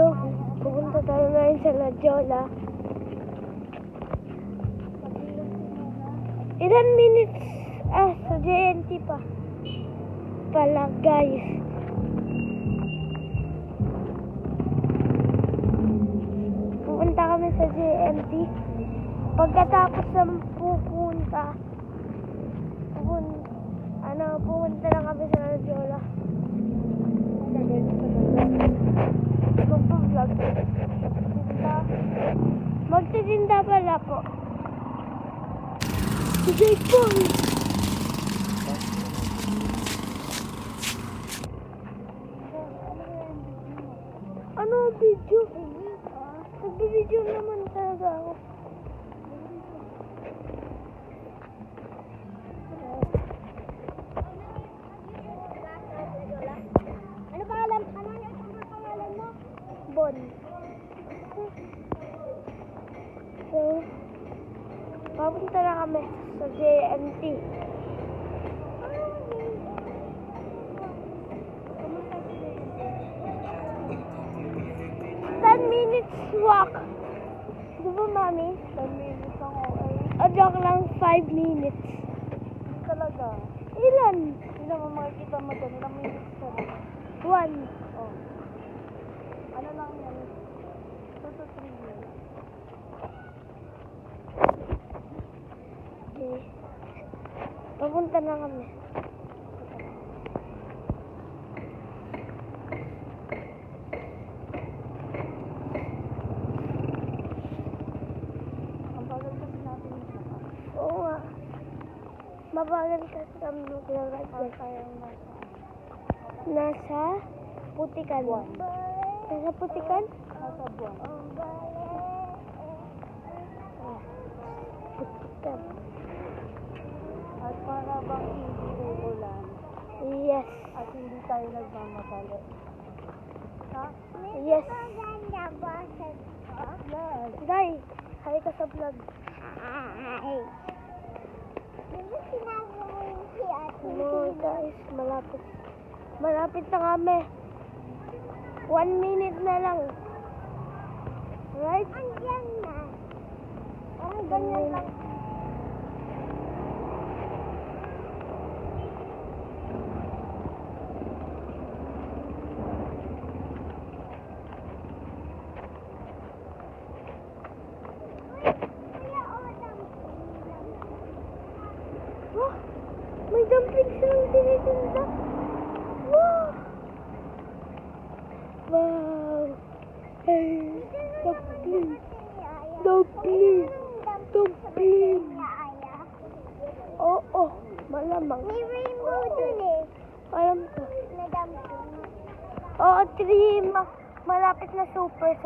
Hello, pupunta tayo ngayon sa La Jolla. Ilan minutes sa JNT pa pala guys. Pupunta kami sa JNT. Pagkatapos ng pupunta lang kami sa La Jolla. Magpa-vlog. Magtitinda pala po. Sige po. Ano video? Nag-video naman talaga ako. Ano pangalan? Ano yung pangalan mo? Bon. So, papunta na kami sa JNT. 10 minutes walk. Di ba, Mami? 10 minutes lang okay. O, joke lang, 5 minutes. Talaga. Ilan? Hindi naman makikita mo dyan. Ilang minutes ka lang. 1. Oh. Ano lang yan? 2 to 3 minutes. Okay. Papunta na kami. Ang bagal kasi natin yung saka. Oo nga. Mabagal kasi kami maglalagay. Kayang Nasa Putikan. buwan. Nasa Putikan? Nasa buwan. Putikan. At para bang hindi uulan. Yes. At hindi tayo nagmamadali. Ha? Yes. Yes. Day, hi ka sa vlog. No, guys, malapit. Malapit na kami. 1 minute na lang. Right? Andiyan na. Parang ganyan lang. Oh, may dumplings silang tinitinda. Wow! Wow! Hey, dumpling! Dumpling! Dumpling! Oo, malamang. May rainbow dun eh. Alam ko. Na dumpling. Oo, 3. Malapit na super.